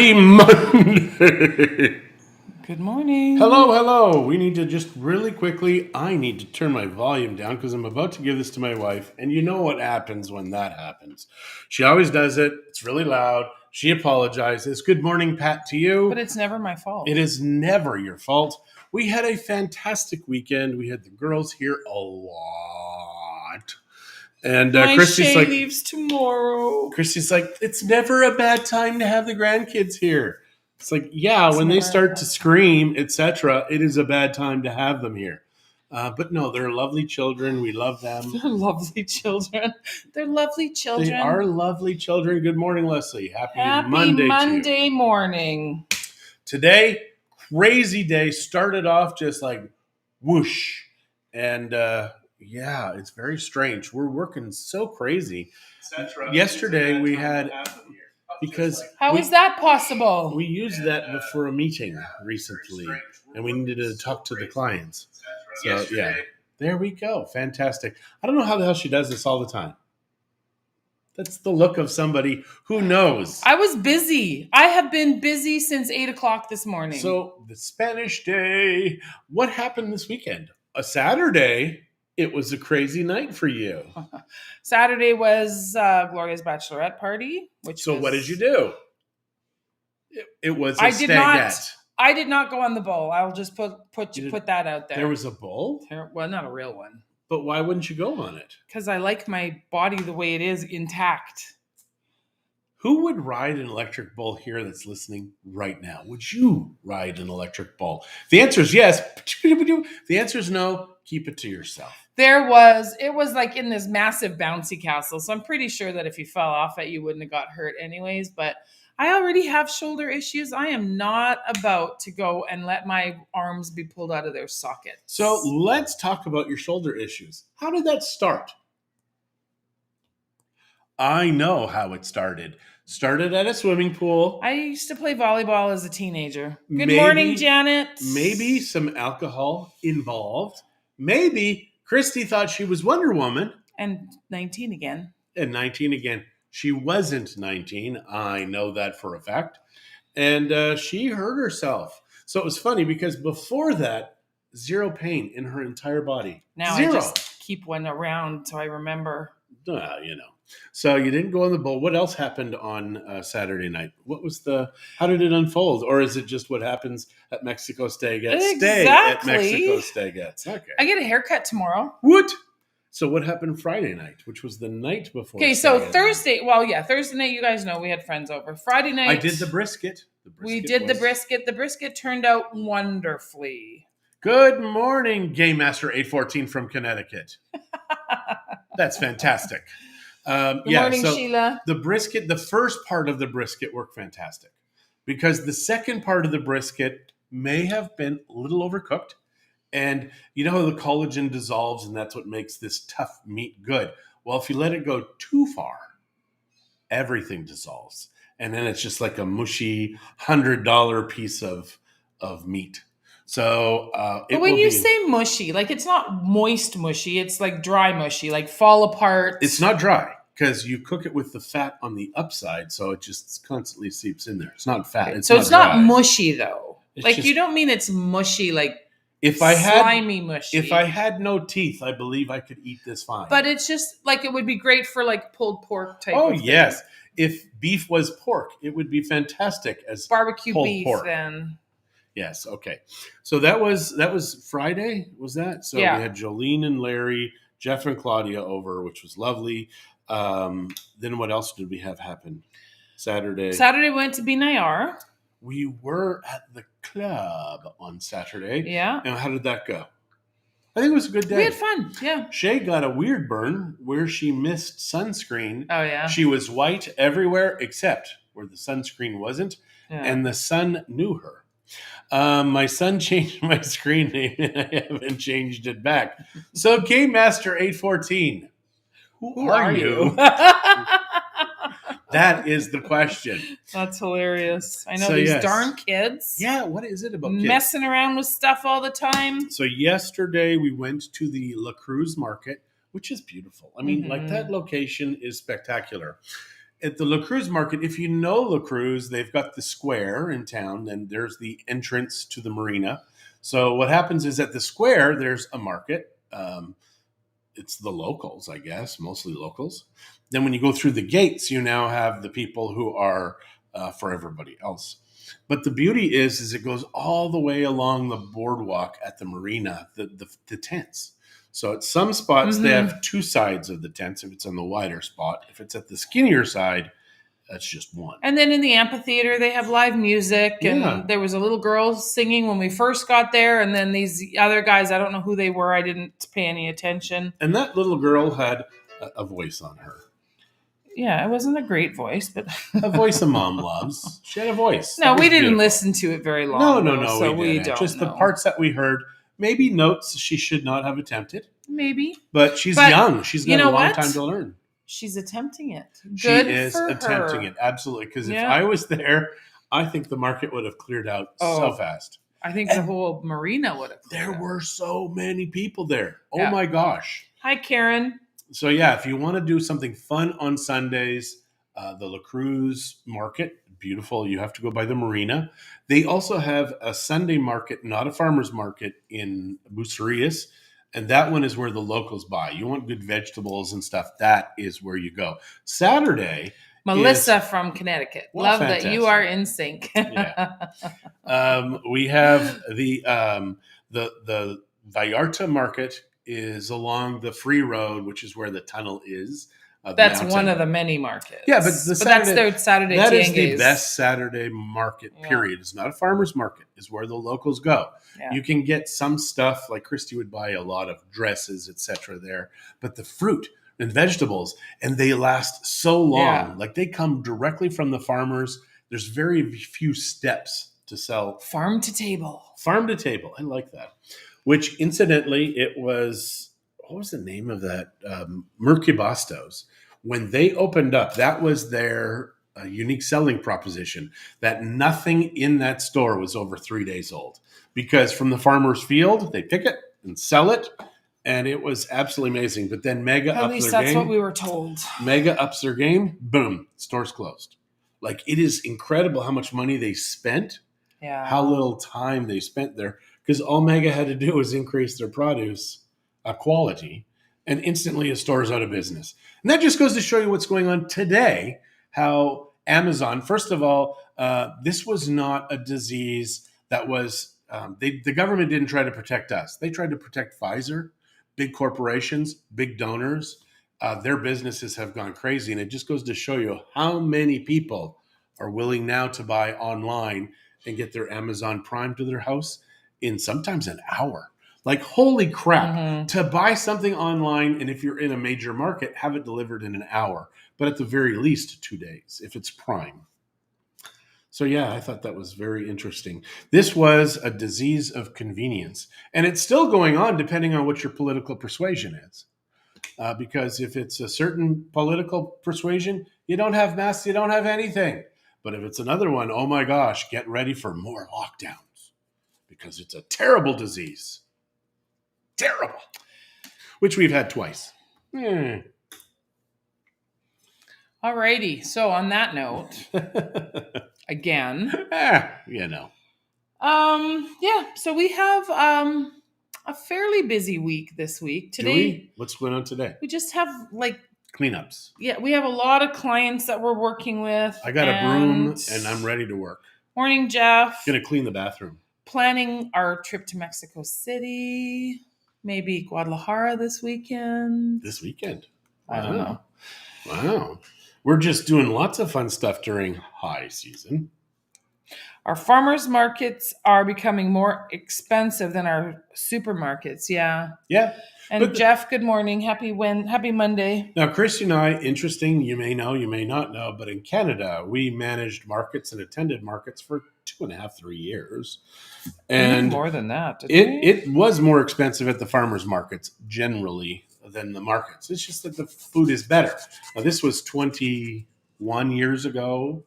Happy Monday. Good morning. Hello. We need to just really quickly, I need to turn my volume down because I'm about to give this to my wife. And you know what happens when that happens. She always does it. It's really loud. She apologizes. Good morning, Pat, to you. But it's never my fault. It is never your fault. We had a fantastic weekend. We had the girls here a lot. And My Christie's Shay like, leaves tomorrow. Christy's like, it's never a bad time to have the grandkids here. It's like, yeah, when they start to scream, etc., it is a bad time to have them here. But no, they're lovely children. We love them. They're lovely children. They're lovely children. They are lovely children. Good morning, Leslie. Happy Monday to you. morning. Today, crazy day. Started off just like whoosh. And yeah, it's very strange. We're working so crazy. Yesterday we had, because How is that possible? we used that for a meeting recently, and we needed to talk to the clients. So yeah, there we go. Fantastic. I don't know how the hell she does this all the time. That's the look of somebody who knows. I was busy. I have been busy since 8 o'clock this morning. So the Spanish Day. What happened this weekend? A Saturday. It was a crazy night for you. Saturday was Gloria's bachelorette party. So what did you do? It was a stagette. I did not go on the bowl. I'll just put that out there. There was a bowl? Well, not a real one. But why wouldn't you go on it? Because I like my body the way it is, intact. Who would ride an electric bull here that's listening right now? Would you ride an electric bull? The answer is yes. The answer is no. Keep it to yourself. It was like in this massive bouncy castle. So I'm pretty sure that if you fell off it, you wouldn't have got hurt anyways. But I already have shoulder issues. I am not about to go and let my arms be pulled out of their sockets. So let's talk about your shoulder issues. How did that start? I know how it started. Started at a swimming pool. I used to play volleyball as a teenager. Good morning, Janet. Maybe some alcohol involved. Maybe Christie thought she was Wonder Woman. And 19 again. And 19 again. She wasn't 19. I know that for a fact. And she hurt herself. So it was funny because before that, zero pain in her entire body. Now Zero. I just keep one around so I remember. So you didn't go on the bowl. What else happened on Saturday night? How did it unfold? Or is it just what happens at Mexico Stagette? Exactly. Stay at Mexico Stagette. Okay. I get a haircut tomorrow. What? So what happened Friday night, which was the night before? Okay, so Thursday, Thursday night, you guys know we had friends over. Friday night. I did the brisket. The brisket. The brisket turned out wonderfully. Good morning, Game Master 814 from Connecticut. That's fantastic. Good morning, Sheila. The brisket, the first part of the brisket worked fantastic because the second part of the brisket may have been a little overcooked. And you know how the collagen dissolves and that's what makes this tough meat good. Well, if you let it go too far, everything dissolves. And then it's just like a mushy $100 piece of meat. So but when you say mushy, like it's not moist mushy, it's like dry mushy, like fall apart. It's not dry because you cook it with the fat on the upside, so it just constantly seeps in there. It's not fat. It's not mushy though. You don't mean it's mushy like slimy mushy. If I had no teeth, I believe I could eat this fine. But it's just like it would be great for like pulled pork type. Oh yes, if beef was pork, it would be fantastic as barbecue pulled beef pork. then. Yes. Okay. So that was Friday. Was that? So yeah. We had Jolene and Larry, Jeff and Claudia over, which was lovely. Then what else did we have happen? Saturday went to Binayar. We were at the club on Saturday. Yeah. And how did that go? I think it was a good day. We had fun. Yeah. Shay got a weird burn where she missed sunscreen. Oh yeah. She was white everywhere except where the sunscreen wasn't, and the sun knew her. My son changed my screen name and I haven't changed it back. So Game Master 814, who are you? That is the question. That's hilarious. I know these darn kids. Yeah, what is it about kids? Messing around with stuff all the time. So yesterday we went to the La Cruz market, which is beautiful. I mean, like that location is spectacular. At the La Cruz market, if you know La Cruz, they've got the square in town, and there's the entrance to the marina. So what happens is at the square, there's a market. It's the locals, I guess, mostly locals. Then when you go through the gates, you now have the people who are for everybody else. But the beauty is it goes all the way along the boardwalk at the marina, the tents. So at some spots, they have two sides of the tents if it's on the wider spot. If it's at the skinnier side, that's just one. And then in the amphitheater, they have live music. And Yeah. there was a little girl singing when we first got there. And then these other guys, I don't know who they were. I didn't pay any attention. And that little girl had a voice on her. Yeah, it wasn't a great voice, but A voice a mom loves. She had a voice. no, That we was didn't beautiful. listen to it very long. No. So we didn't. don't Just know. the parts that we heard. Maybe notes she should not have attempted. Maybe. But she's But young. She's got you know a long what? time to learn. She's attempting it. She Good is for attempting her. it. Absolutely. Because if Yeah. I was there, I think the market would have cleared out so fast. I think the whole marina would have. There were so many people there. Oh Yeah. my gosh. Hi, Karen. So yeah, if you want to do something fun on Sundays, the La Cruz market, beautiful. You have to go by the marina. They also have a Sunday market, not a farmer's market, in Bucerias. And that one is where the locals buy. You want good vegetables and stuff, that is where you go. Saturday, Melissa from Connecticut. Well, Love that fantastic. you are in sync. Yeah. We have the Vallarta market is along the free road, which is where the tunnel is. That's one of the many markets. Yeah, but that's their Saturday that is tianguis. the best Saturday market, period. It's not a farmer's market. It's where the locals go. Yeah. You can get some stuff, like Christie would buy a lot of dresses, etc. there. But the fruit and vegetables, and they last so long. Yeah. Like they come directly from the farmers. There's very few steps to sell. Farm to table. Farm to table. I like that. Which, incidentally, it was, what was the name of that? Murky Bastos. When they opened up, that was their unique selling proposition, that nothing in that store was over 3 days old. Because from the farmer's field, they pick it and sell it. And it was absolutely amazing. But then Mega At ups least their that's game. what we were told. Mega ups their game. Boom. Store's closed. Like, it is incredible how much money they spent. Yeah. How little time they spent there. Because all Mega had to do was increase their produce quality. And instantly a store is out of business. And that just goes to show you what's going on today. How Amazon, first of all, this was not a disease that was, the government didn't try to protect us. They tried to protect Pfizer, big corporations, big donors. Their businesses have gone crazy. And it just goes to show you how many people are willing now to buy online and get their Amazon Prime to their house in sometimes an hour. Like, holy crap, to buy something online, and if you're in a major market, have it delivered in an hour, but at the very least 2 days, if it's Prime. So yeah, I thought that was very interesting. This was a disease of convenience, and it's still going on depending on what your political persuasion is. Because if it's a certain political persuasion, you don't have masks, you don't have anything. But if it's another one, oh my gosh, get ready for more lockdowns, because it's a terrible disease. Terrible. Which we've had twice. Alrighty. So on that note, again. You know. Yeah. So we have a fairly busy week this week. Today, Do we? What's going on today? we just have Cleanups. Yeah, we have a lot of clients that we're working with. I got a broom and I'm ready to work. Morning, Jeff. Gonna clean the bathroom. Planning our trip to Mexico City. Maybe Guadalajara this weekend. This weekend. I don't know. Wow. We're just doing lots of fun stuff during high season. Our farmers markets are becoming more expensive than our supermarkets. Yeah. Yeah. And Jeff, good morning. Happy Monday. Now, Christy and I, interesting, you may know, you may not know, but in Canada, we managed markets and attended markets for 2.5, 3 years. And more than that. Didn't we? it was more expensive at the farmers markets generally than the markets. It's just that the food is better. Now, this was 21 years ago.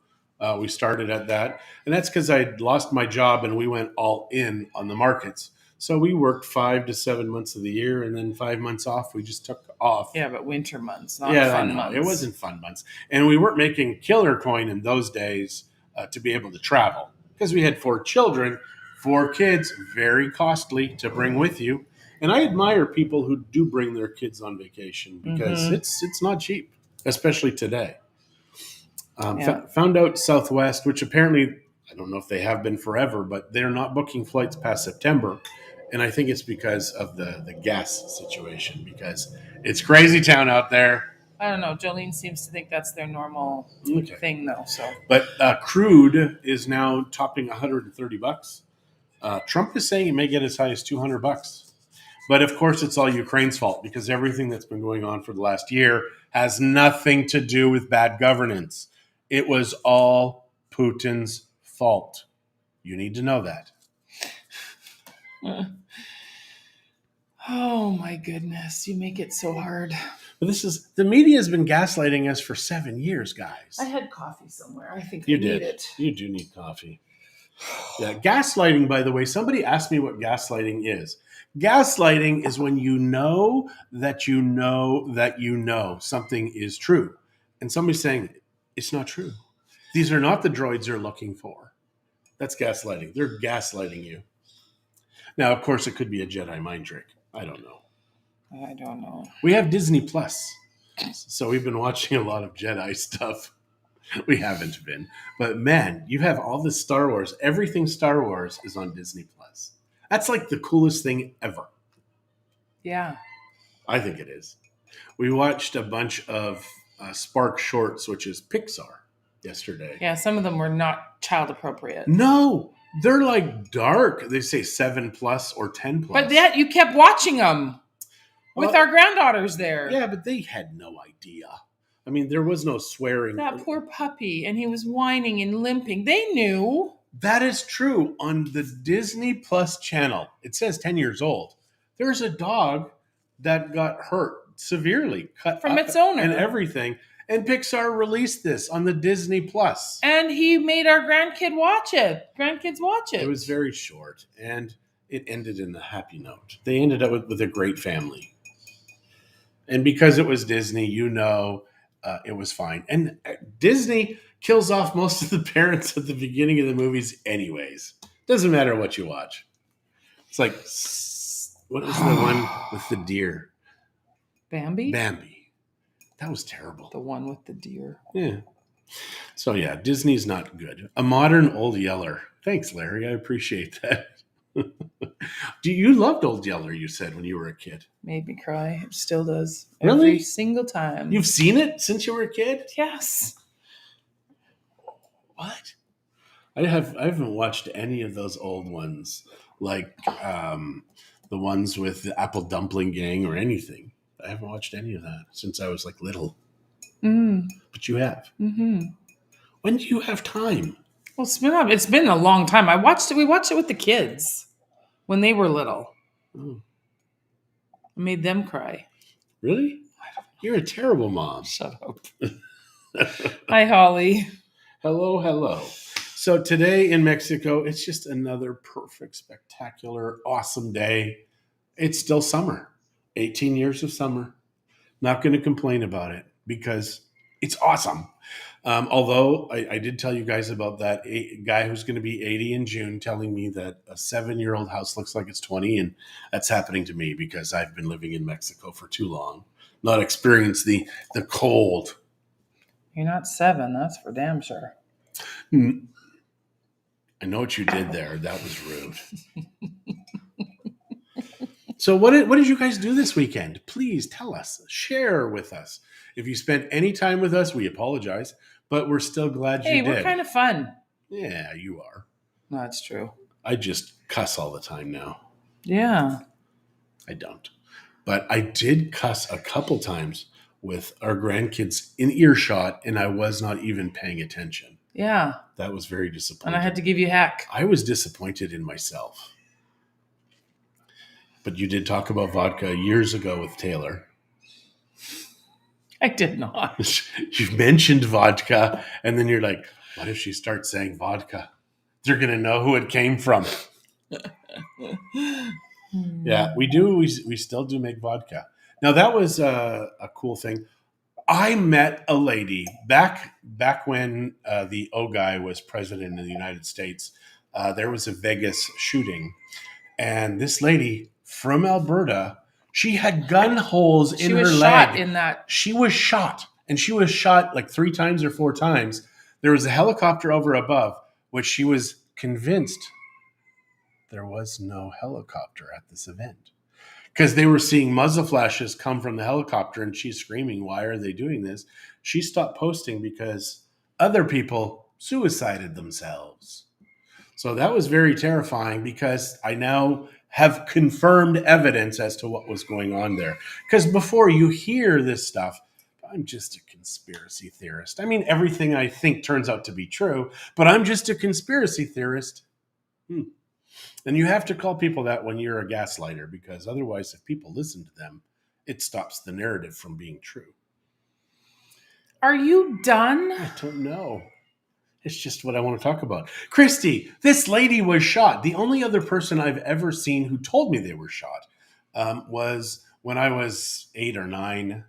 We started at that. And that's because I'd lost my job and we went all in on the markets. So we worked 5 to 7 months of the year, and then 5 months off. We just took off. Yeah, but winter months, not Yeah, I fun know. months. It wasn't fun months. And we weren't making killer coin in those days to be able to travel because we had 4 children, 4 kids, very costly to bring with you. And I admire people who do bring their kids on vacation because it's not cheap, especially today. Found out Southwest, which apparently, I don't know if they have been forever, but they're not booking flights past September. And I think it's because of the gas situation, because it's crazy town out there. I don't know. Jolene seems to think that's their normal thing, though. So, but crude is now topping $130. Trump is saying it may get as high as $200. But of course, it's all Ukraine's fault because everything that's been going on for the last year has nothing to do with bad governance. It was all Putin's fault. You need to know that. Oh my goodness, you make it so hard. But the media has been gaslighting us for 7 years, guys. I had coffee somewhere. I think You I did. need it. You do need coffee. Yeah, gaslighting, by the way, somebody asked me what gaslighting is. Gaslighting is when you know that you know that you know something is true. And somebody's saying, it's not true. These are not the droids you're looking for. That's gaslighting. They're gaslighting you. Now, of course, it could be a Jedi mind trick. I don't know. I don't know. We have Disney Plus. So we've been watching a lot of Jedi stuff. We haven't been. But man, you have all this Star Wars. Everything Star Wars is on Disney Plus. That's like the coolest thing ever. Yeah. I think it is. We watched a bunch of Spark Shorts, which is Pixar, yesterday. Yeah, some of them were not child appropriate. No, they're like dark. They say 7+ or 10+. But that you kept watching them with our granddaughters there. Yeah, but they had no idea. I mean, there was no swearing. That poor puppy, and he was whining and limping. They knew. That is true. On the Disney Plus channel, it says 10 years old. There's a dog that got hurt severely, cut from up its owner and everything. And Pixar released this on the Disney Plus. And he made our grandkids watch it. It was very short, and it ended in a happy note. They ended up with a great family. And because it was Disney, it was fine. And Disney kills off most of the parents at the beginning of the movies anyways. Doesn't matter what you watch. It's like, what was the one with the deer? Bambi? That was terrible. The one with the deer. Yeah. So yeah, Disney's not good. A modern Old Yeller. Thanks, Larry. I appreciate that. You loved Old Yeller, you said, when you were a kid. Made me cry. It still does. Really? Every single time. You've seen it since you were a kid? Yes. What? I haven't watched any of those old ones, like the ones with the Apple Dumpling Gang or anything. I haven't watched any of that since I was like little. But you have. Mm-hmm. When do you have time? Well, it's been a long time. We watched it with the kids when they were little. Oh. I made them cry. Really? You're a terrible mom. Shut up. Hi, Holly. Hello. So today in Mexico, it's just another perfect, spectacular, awesome day. It's still summer. 18 years of summer. Not going to complain about it because it's awesome. Although I did tell you guys about that guy who's going to be 80 in June telling me that a 7-year-old house looks like it's 20. And that's happening to me because I've been living in Mexico for too long. Not experienced the cold. You're not 7. That's for damn sure. I know what you did there. That was rude. So what did you guys do this weekend? Please tell us. Share with us. If you spent any time with us, we apologize, but we're still glad you did. Hey, we're kind of fun. Yeah, you are. No, that's true. I just cuss all the time now. Yeah. I don't. But I did cuss a couple times with our grandkids in earshot, and I was not even paying attention. Yeah. That was very disappointing. And I had to give you heck. I was disappointed in myself. But you did talk about vodka years ago with Taylor. I did not. You mentioned vodka, and then you're like, what if she starts saying vodka? They're going to know who it came from. Yeah, we do. We still do make vodka. Now that was a cool thing. I met a lady back when the O guy was president of the United States. There was a Vegas shooting, and this lady from Alberta, she had gun holes in She was her shot leg. in that. She was shot, and she was shot like 3 times or 4 times. There was a helicopter over above, which she was convinced there was no helicopter at this event because they were seeing muzzle flashes come from the helicopter, and she's screaming, "Why are they doing this?" She stopped posting because other people suicided themselves. So that was very terrifying because I now have confirmed evidence as to what was going on there. Because before you hear this stuff, I'm just a conspiracy theorist. I mean, everything I think turns out to be true, but I'm just a conspiracy theorist. And you have to call people that when you're a gaslighter, because otherwise, if people listen to them, it stops the narrative from being true. Are you done? I don't know. It's just what I want to talk about. Christie, this lady was shot. The only other person I've ever seen who told me they were shot was when I was 8 or 9.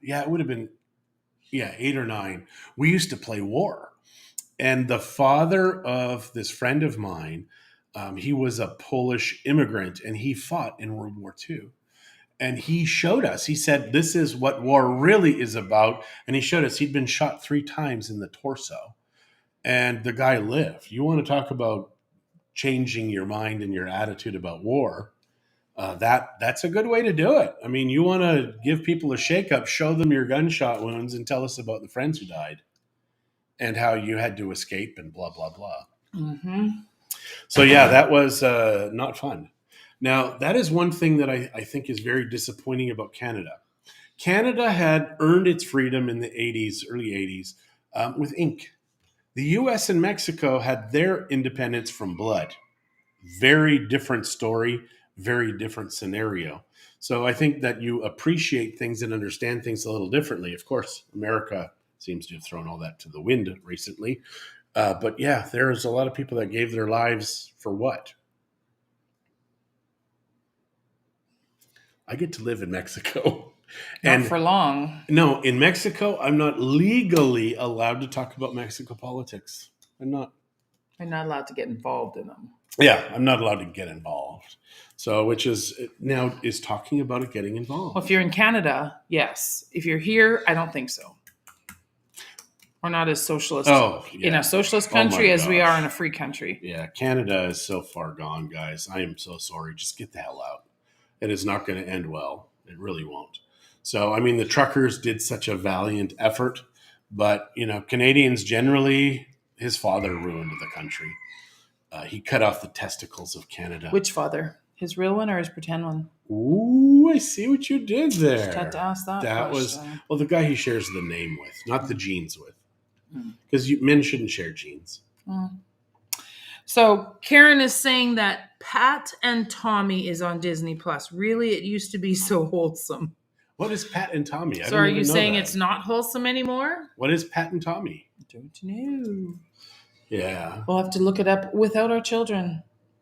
Yeah, it would have been, 8 or 9. We used to play war. And the father of this friend of mine, he was a Polish immigrant and he fought in World War II. And he showed us, he said, this is what war really is about. And he showed us he'd been shot 3 times in the torso. And the guy lived. You want to talk about changing your mind and your attitude about war? That's a good way to do it. I mean, you want to give people a shakeup, show them your gunshot wounds, and tell us about the friends who died and how you had to escape and blah blah blah. Mm-hmm. So yeah, that was not fun. Now that is one thing that I think is very disappointing about Canada. Canada had earned its freedom in the 80s, early 80s, with ink. The US and Mexico had their independence from blood. Very different story, very different scenario. So I think that you appreciate things and understand things a little differently. Of course, America seems to have thrown all that to the wind recently. But yeah, there's a lot of people that gave their lives for what? I get to live in Mexico. Not for long. No, in Mexico, I'm not legally allowed to talk about Mexico politics. I'm not. You're not allowed to get involved in them. Yeah, I'm not allowed to get involved. So, which is now is talking about it getting involved. Well, if you're in Canada, yes. If you're here, I don't think so. We're not as socialist in a socialist country as we are in a free country. Yeah, Canada is so far gone, guys. I am so sorry. Just get the hell out. It is not going to end well. It really won't. So, I mean, the truckers did such a valiant effort, but, Canadians generally, his father ruined the country. He cut off the testicles of Canada. Which father? His real one or his pretend one? Ooh, I see what you did there. Just had to ask that question. Was, the guy he shares the name with, not the genes with. Because men shouldn't share genes. So Karen is saying that Pat and Tommy is on Disney Plus. Really, it used to be so wholesome. What is Pat and Tommy? So are you saying it's not wholesome anymore? What is Pat and Tommy? Don't know. Yeah. We'll have to look it up without our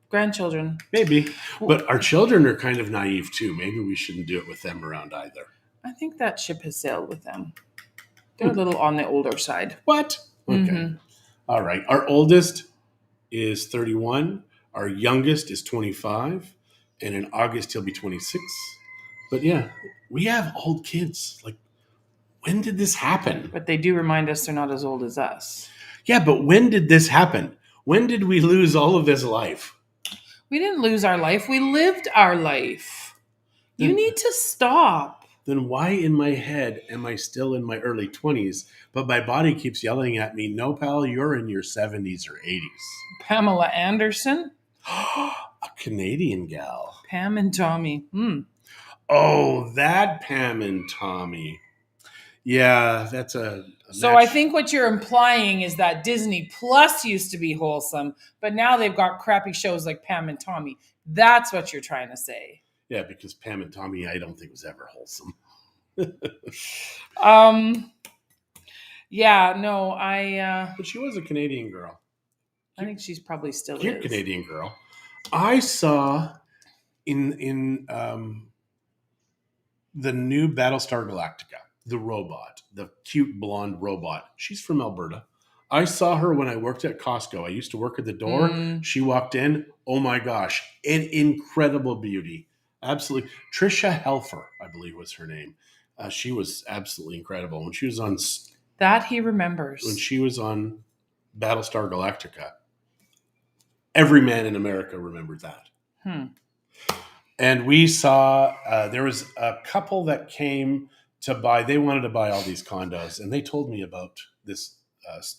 grandchildren. Maybe. But our children are kind of naive too. Maybe we shouldn't do it with them around either. I think that ship has sailed with them. They're a little on the older side. What? Okay. Mm-hmm. All right. Our oldest is 31. Our youngest is 25. And in August, he'll be 26. But yeah, we have old kids. Like, when did this happen? But they do remind us they're not as old as us. Yeah, but when did this happen? When did we lose all of this life? We didn't lose our life. We lived our life. You need to stop. Then why in my head am I still in my early 20s, but my body keeps yelling at me, no, pal, you're in your 70s or 80s? Pamela Anderson? A Canadian gal. Pam and Tommy. Oh, that Pam and Tommy. Yeah, that's So I think what you're implying is that Disney Plus used to be wholesome, but now they've got crappy shows like Pam and Tommy. That's what you're trying to say. Yeah, because Pam and Tommy, I don't think was ever wholesome. Yeah, no, but she was a Canadian girl. I think she's probably still Cute Canadian girl. I saw in the new Battlestar Galactica, the robot, the cute blonde robot. She's from Alberta. I saw her when I worked at Costco. I used to work at the door. Mm, She walked in. Oh my gosh, an incredible beauty. Absolutely. Trisha Helfer, I believe was her name. She was absolutely incredible. that he When remembers. she was on Battlestar Galactica, every man in America remembered that. Hmm. And we saw there was a couple that came to buy. They wanted to buy all these condos, and they told me about this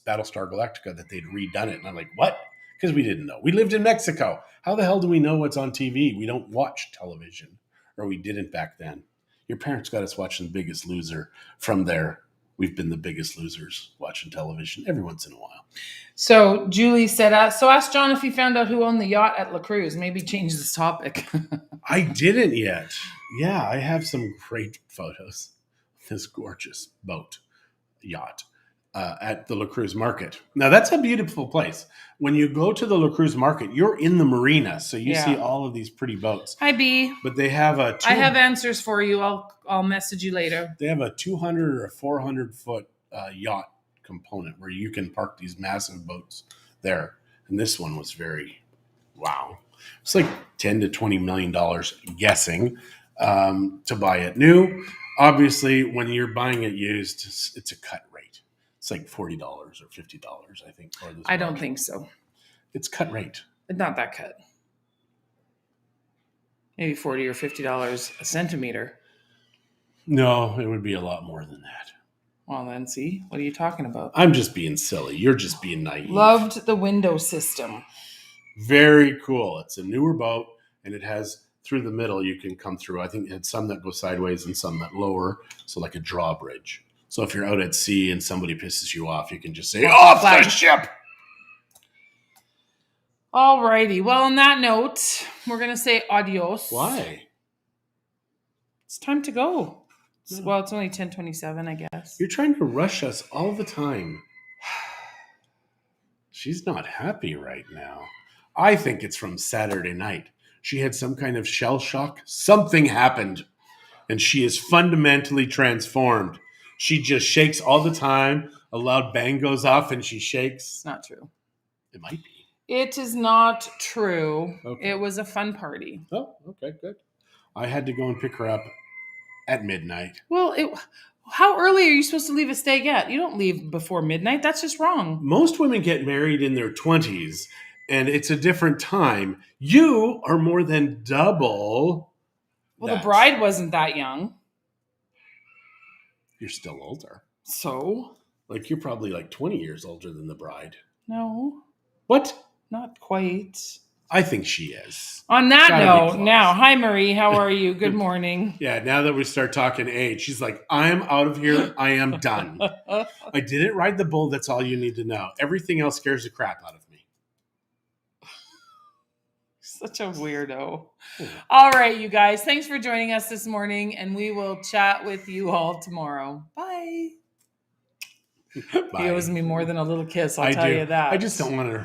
Battlestar Galactica that they'd redone it. And I'm like, what? Because we didn't know. We lived in Mexico. How the hell do we know what's on TV? We don't watch television, or we didn't back then. Your parents got us watching The Biggest Loser. From there, we've been the biggest losers watching television every once in a while. So Julie said, so ask John if he found out who owned the yacht at La Cruz. Maybe change this topic. I didn't yet. Yeah, I have some great photos of this gorgeous boat, yacht, at the La Cruz Market. Now, that's a beautiful place. When you go to the La Cruz Market, you're in the marina, so you see all of these pretty boats. Hi, B. But they have I have answers for you. I'll message you later. They have a 200 or a 400 foot yacht component where you can park these massive boats there. And this one was very, wow. It's like $10 to $20 million guessing to buy it new. Obviously, when you're buying it used, it's a cut rate. It's like $40 or $50, I think. For this I don't think so. It's cut rate. Not that cut. Maybe $40 or $50 a centimeter. No, it would be a lot more than that. Well, then, see? What are you talking about? I'm just being silly. You're just being naive. Loved the window system. Very cool. It's a newer boat, and it has, through the middle, you can come through. I think it had some that go sideways and some that lower, so like a drawbridge. So if you're out at sea and somebody pisses you off, you can just say, off the ship! All righty. Well, on that note, we're going to say adios. Why? It's time to go. Well, it's only 10:27, I guess. You're trying to rush us all the time. She's not happy right now. I think it's from Saturday night. She had some kind of shell shock. Something happened, and she is fundamentally transformed. She just shakes all the time. A loud bang goes off, and she shakes. It's not true. It might be. It is not true. Okay. It was a fun party. Oh, okay, good. I had to go and pick her up at midnight. Well, how early are you supposed to leave a stagette? You don't leave before midnight. That's just wrong. Most women get married in their 20s, and it's a different time. You are more than double. Well, the bride wasn't that young. You're still older. So? Like, you're probably like 20 years older than the bride. No. What? Not quite. I think she is. On that note, now, hi, Marie. How are you? Good morning. Yeah, now that we start talking age, she's like, I am out of here. I am done. I didn't ride the bull. That's all you need to know. Everything else scares the crap out of me. Such a weirdo. All right, you guys. Thanks for joining us this morning, and we will chat with you all tomorrow. Bye. Bye. He owes me more than a little kiss, I'll tell you that. I just don't want to